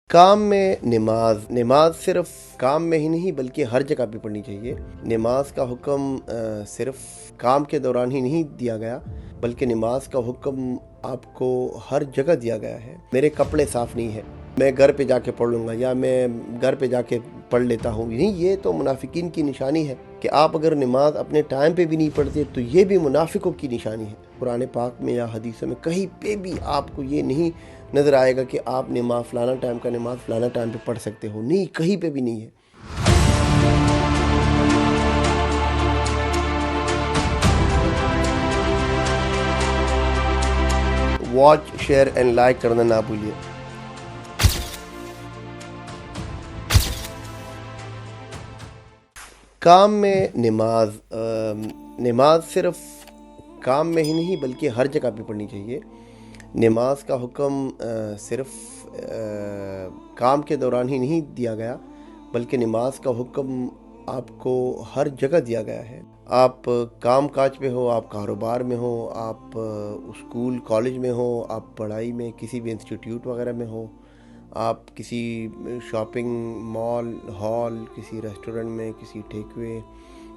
کام میں نماز صرف کام میں ہی نہیں بلکہ ہر جگہ پہ پڑھنی چاہیے۔ نماز کا حکم صرف کام کے دوران ہی نہیں دیا گیا بلکہ نماز کا حکم آپ کو ہر جگہ دیا گیا ہے۔ میرے کپڑے صاف نہیں ہیں، میں گھر پہ جا کے پڑھ لوں گا، یا میں گھر پہ جا کے پڑھ لیتا ہوں، نہیں، یہ تو منافقین کی نشانی ہے کہ آپ اگر نماز اپنے ٹائم پہ بھی نہیں پڑھتے تو یہ بھی منافقوں کی نشانی ہے۔ قرآن پاک میں یا حدیثوں میں کہیں پہ بھی آپ کو یہ نہیں نظر آئے گا کہ آپ نماز فلانا ٹائم کا نماز فلانا ٹائم پہ پڑھ سکتے ہو، نہیں، کہیں پہ بھی نہیں ہے۔ واچ، شیئر اینڈ لائک کرنا نہ بھولیے۔ کام میں نماز صرف کام میں ہی نہیں بلکہ ہر جگہ پہ پڑھنی چاہیے۔ نماز کا حکم صرف کام کے دوران ہی نہیں دیا گیا بلکہ نماز کا حکم آپ کو ہر جگہ دیا گیا ہے۔ آپ کام کاج میں ہو، آپ کاروبار میں ہو، آپ اسکول کالج میں ہو، آپ پڑھائی میں کسی بھی انسٹیٹیوٹ وغیرہ میں ہو، آپ کسی شاپنگ مال ہال، کسی ریسٹورنٹ میں، کسی ٹیک وے،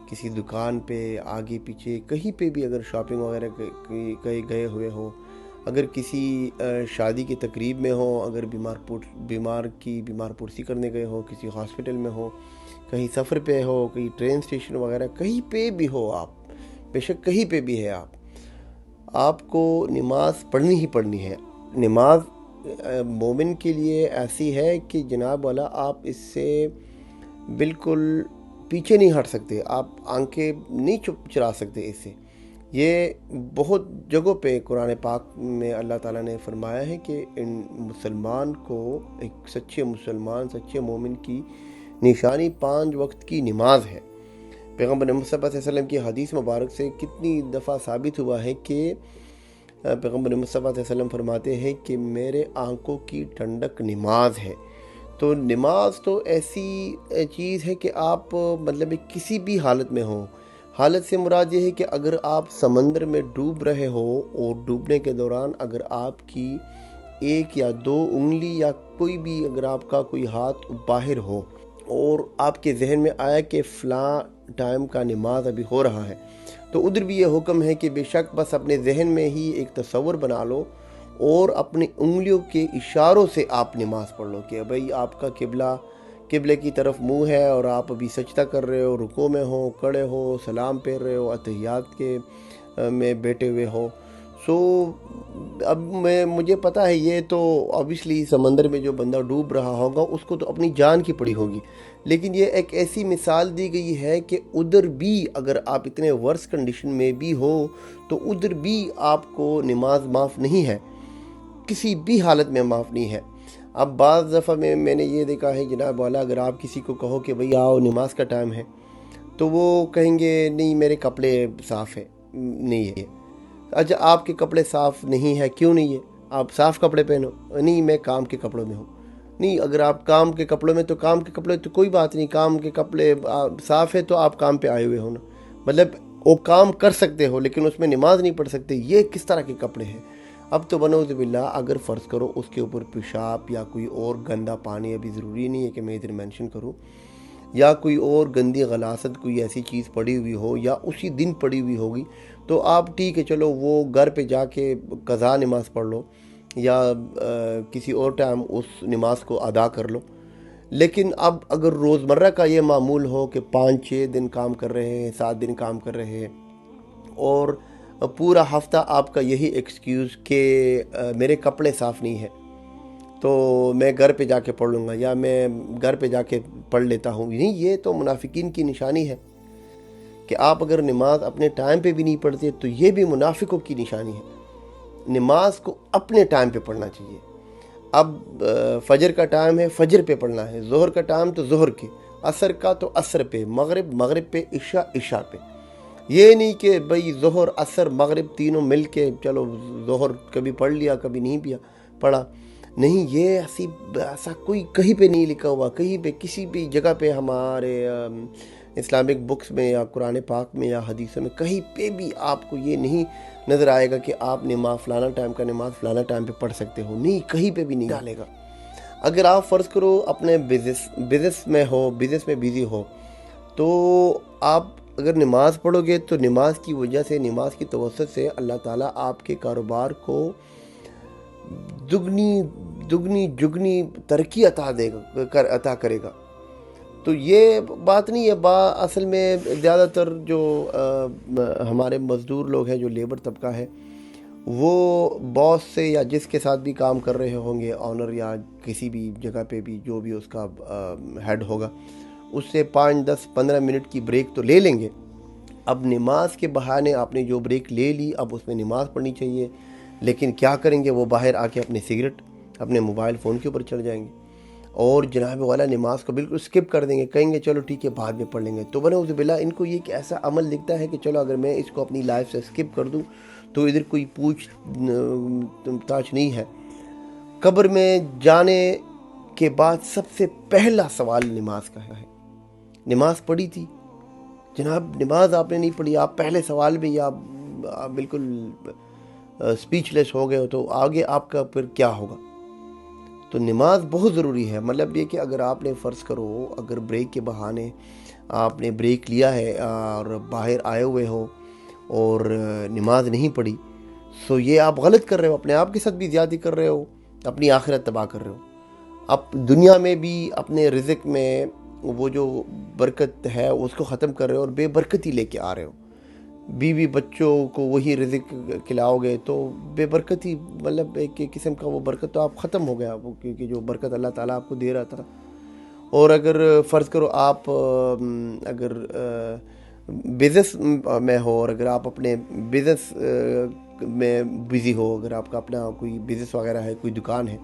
کسی دکان پہ، آگے پیچھے کہیں پہ بھی اگر شاپنگ وغیرہ کہیں گئے ہوئے ہو، اگر کسی شادی کی تقریب میں ہو، اگر بیمار پرسی کرنے گئے ہو، کسی ہاسپٹل میں ہو، کہیں سفر پہ ہو، کہیں ٹرین اسٹیشن وغیرہ کہیں پہ بھی ہو، آپ بے شک کہیں پہ بھی ہے، آپ کو نماز پڑھنی ہی پڑھنی ہے۔ نماز مومن کے لیے ایسی ہے کہ جناب والا آپ اس سے بالکل پیچھے نہیں ہٹ سکتے، آپ آنکھیں نہیں چرا سکتے اس سے۔ یہ بہت جگہوں پہ قرآن پاک میں اللہ تعالیٰ نے فرمایا ہے کہ ان مسلمان کو، ایک سچے مسلمان، سچے مومن کی نشانی 5 وقت کی نماز ہے۔ پیغمبر محمد صلی اللہ علیہ وسلم کی حدیث مبارک سے کتنی دفعہ ثابت ہوا ہے کہ پیغمبر محمد صلی اللہ علیہ وسلم فرماتے ہیں کہ میرے آنکھوں کی ٹھنڈک نماز ہے۔ تو نماز تو ایسی چیز ہے کہ آپ مطلب کسی بھی حالت میں ہو، حالت سے مراد یہ ہے کہ اگر آپ سمندر میں ڈوب رہے ہو اور ڈوبنے کے دوران اگر آپ کی 1 یا 2 انگلی یا کوئی بھی، اگر آپ کا کوئی ہاتھ باہر ہو اور آپ کے ذہن میں آیا کہ فلاں ٹائم کا نماز ابھی ہو رہا ہے، تو ادھر بھی یہ حکم ہے کہ بے شک بس اپنے ذہن میں ہی ایک تصور بنا لو اور اپنی انگلیوں کے اشاروں سے آپ نماز پڑھ لو کہ بھئی آپ کا قبلے کی طرف منہ ہے اور آپ ابھی سجدہ کر رہے ہو، رکوع میں ہو، کھڑے ہو، سلام پھیر رہے ہو، اتحیات کے میں بیٹھے ہوئے ہو۔ اب مجھے پتہ ہے یہ تو obviously سمندر میں جو بندہ ڈوب رہا ہوگا اس کو تو اپنی جان کی پڑی ہوگی، لیکن یہ ایک ایسی مثال دی گئی ہے کہ ادھر بھی اگر آپ اتنے ورس کنڈیشن میں بھی ہو تو ادھر بھی آپ کو نماز معاف نہیں ہے، کسی بھی حالت میں معاف نہیں ہے۔ اب بعض دفعہ میں نے یہ دیکھا ہے جناب والا، اگر آپ کسی کو کہو کہ بھئی آؤ نماز کا ٹائم ہے تو وہ کہیں گے نہیں میرے کپڑے صاف ہے، نہیں ہے۔ اچھا آپ کے کپڑے صاف نہیں ہے، کیوں نہیں ہے؟ آپ صاف کپڑے پہنو، نہیں میں کام کے کپڑوں میں ہوں، نہیں اگر آپ کام کے کپڑوں میں تو کام کے کپڑے تو کوئی بات نہیں، کام کے کپڑے صاف ہے تو آپ کام پہ آئے ہوئے ہو نا، مطلب وہ کام کر سکتے ہو لیکن اس میں نماز نہیں پڑھ سکتے، یہ کس طرح کے کپڑے ہیں؟ اب تو بنعوذ باللہ اگر فرض کرو اس کے اوپر پیشاب یا کوئی اور گندا پانی، ابھی ضروری نہیں ہے کہ میں ادھر مینشن کروں، یا کوئی اور گندی غلاظت کوئی ایسی چیز پڑی ہوئی ہو یا اسی دن پڑی ہوئی ہوگی تو آپ ٹھیک ہے چلو وہ گھر پہ جا کے قضا نماز پڑھ لو یا کسی اور ٹائم اس نماز کو ادا کر لو۔ لیکن اب اگر روزمرہ کا یہ معمول ہو کہ 5-6 دن کام کر رہے ہیں، 7 دن کام کر رہے ہیں اور پورا ہفتہ آپ کا یہی ایکسکیوز کہ میرے کپڑے صاف نہیں ہیں تو میں گھر پہ جا کے پڑھ لوں گا یا میں گھر پہ جا کے پڑھ لیتا ہوں، نہیں، یہ تو منافقین کی نشانی ہے کہ آپ اگر نماز اپنے ٹائم پہ بھی نہیں پڑھتے تو یہ بھی منافقوں کی نشانی ہے۔ نماز کو اپنے ٹائم پہ پڑھنا چاہیے۔ اب فجر کا ٹائم ہے، فجر پہ پڑھنا ہے، ظہر کا ٹائم تو ظہر کے، عصر کا تو عصر پہ، مغرب پہ، عشاء پہ۔ یہ نہیں کہ بھئی ظہر عصر مغرب تینوں مل کے چلو ظہر کبھی پڑھ لیا کبھی نہیں پڑھا، نہیں، یہ ایسا کوئی کہیں پہ نہیں لکھا ہوا، کہیں پہ کسی بھی جگہ پہ ہمارے اسلامک بکس میں یا قرآن پاک میں یا حدیثوں میں کہیں پہ بھی آپ کو یہ نہیں نظر آئے گا کہ آپ نماز فلانا ٹائم کا نماز فلانا ٹائم پہ پڑھ سکتے ہو، نہیں، کہیں پہ بھی نہیں ڈالے گا۔ اگر آپ فرض کرو اپنے بزنس میں بیزی ہو، تو آپ اگر نماز پڑھو گے تو نماز کی وجہ سے، نماز کی توسط سے اللہ تعالیٰ آپ کے کاروبار کو دگنی جگنی ترقی عطا کرے گا۔ تو یہ بات نہیں ہے، اصل میں زیادہ تر جو ہمارے مزدور لوگ ہیں، جو لیبر طبقہ ہے، وہ باس سے یا جس کے ساتھ بھی کام کر رہے ہوں گے، آنر یا کسی بھی جگہ پہ بھی جو بھی اس کا ہیڈ ہوگا، اس سے 5 10 15 منٹ کی بریک تو لے لیں گے۔ اب نماز کے بہانے آپ نے جو بریک لے لی، اب اس میں نماز پڑھنی چاہیے، لیکن کیا کریں گے؟ وہ باہر آ کے اپنے سگریٹ، اپنے موبائل فون کے اوپر چڑھ جائیں گے، اور جناب والا نماز کو بالکل اسکپ کر دیں گے، کہیں گے چلو ٹھیک ہے بعد میں پڑھ لیں گے۔ تو بنعوذ باللہ ان کو یہ ایک ایسا عمل دکھتا ہے کہ چلو اگر میں اس کو اپنی لائف سے اسکپ کر دوں تو ادھر کوئی پوچھ تاچھ نہیں ہے۔ قبر میں جانے کے بعد سب سے پہلا سوال نماز کا ہے۔ نماز پڑھی تھی جناب، نماز آپ نے نہیں پڑھی، آپ پہلے سوال میں یا آپ بالکل اسپیچ لیس ہو گئے ہو، تو آگے آپ کا پھر کیا ہوگا؟ تو نماز بہت ضروری ہے۔ مطلب یہ کہ اگر آپ نے فرض کرو، اگر بریک کے بہانے آپ نے بریک لیا ہے اور باہر آئے ہوئے ہو اور نماز نہیں پڑھی، سو یہ آپ غلط کر رہے ہو، اپنے آپ کے ساتھ بھی زیادتی کر رہے ہو، اپنی آخرت تباہ کر رہے ہو۔ اب دنیا میں بھی اپنے رزق میں وہ جو برکت ہے اس کو ختم کر رہے ہو اور بے برکتی لے کے آ رہے ہو۔ بیوی بچوں کو وہی رزق کھلاؤ گے تو بے برکتی، مطلب ایک قسم کا وہ برکت تو آپ ختم ہو گیا، وہ کیونکہ جو برکت اللہ تعالیٰ آپ کو دے رہا تھا۔ اور اگر فرض کرو آپ اگر بزنس میں ہو، اور اگر آپ اپنے بزنس میں بزی ہو، اگر آپ کا اپنا کوئی بزنس وغیرہ ہے، کوئی دکان ہے،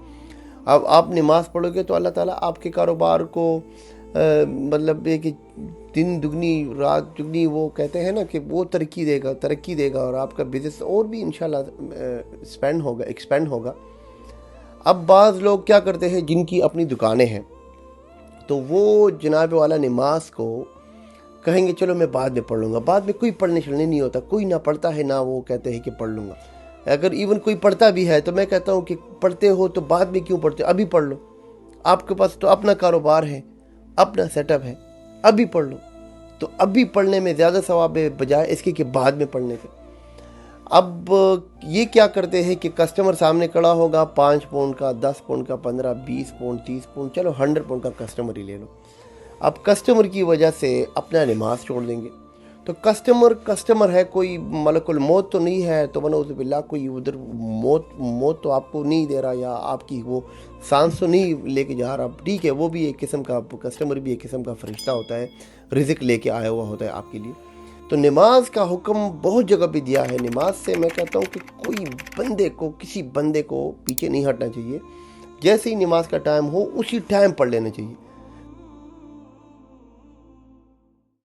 اب آپ نماز پڑھو گے تو اللہ تعالیٰ آپ کے کاروبار کو مطلب یہ کہ دن دگنی رات دگنی، وہ کہتے ہیں نا کہ وہ ترقی دے گا، اور آپ کا بزنس اور بھی انشاءاللہ ایکسپینڈ ہوگا۔ اب بعض لوگ کیا کرتے ہیں جن کی اپنی دکانیں ہیں، تو وہ جناب والا نماز کو کہیں گے چلو میں بعد میں پڑھ لوں گا۔ بعد میں کوئی پڑھنے چلنے نہیں ہوتا، کوئی نہ پڑھتا ہے نہ وہ کہتے ہیں کہ پڑھ لوں گا۔ اگر ایون کوئی پڑھتا بھی ہے تو میں کہتا ہوں کہ پڑھتے ہو تو بعد میں کیوں پڑھتے ہو؟ ابھی پڑھ لو، آپ کے پاس تو اپنا کاروبار ہے، اپنا سیٹ اپ ہے، ابھی پڑھ لو۔ تو ابھی پڑھنے میں زیادہ ثواب ہے بجائے اس کے کہ بعد میں پڑھنے کے۔ اب یہ کیا کرتے ہیں کہ کسٹمر سامنے کھڑا ہوگا، 5 پاؤنڈ کا، 10 پاؤنڈ کا، 15 20 پاؤنڈ، 30 پاؤنڈ، چلو 100 پاؤنڈ کا کسٹمر ہی لے لو۔ اب کسٹمر کی وجہ سے اپنا نماز چھوڑ دیں گے، تو کسٹمر ہے، کوئی ملک الموت تو نہیں ہے، تو بنعوذ باللہ کوئی ادھر موت تو آپ کو نہیں دے رہا، یا آپ کی وہ سانس تو نہیں لے کے جا رہا۔ ٹھیک ہے، وہ بھی ایک قسم کا کسٹمر بھی ایک قسم کا فرشتہ ہوتا ہے، رزق لے کے آیا ہوا ہوتا ہے آپ کے لیے۔ تو نماز کا حکم بہت جگہ پہ دیا ہے۔ نماز سے میں کہتا ہوں کہ کسی بندے کو پیچھے نہیں ہٹنا چاہیے۔ جیسے ہی نماز کا ٹائم ہو اسی ٹائم پڑھ لینا چاہیے۔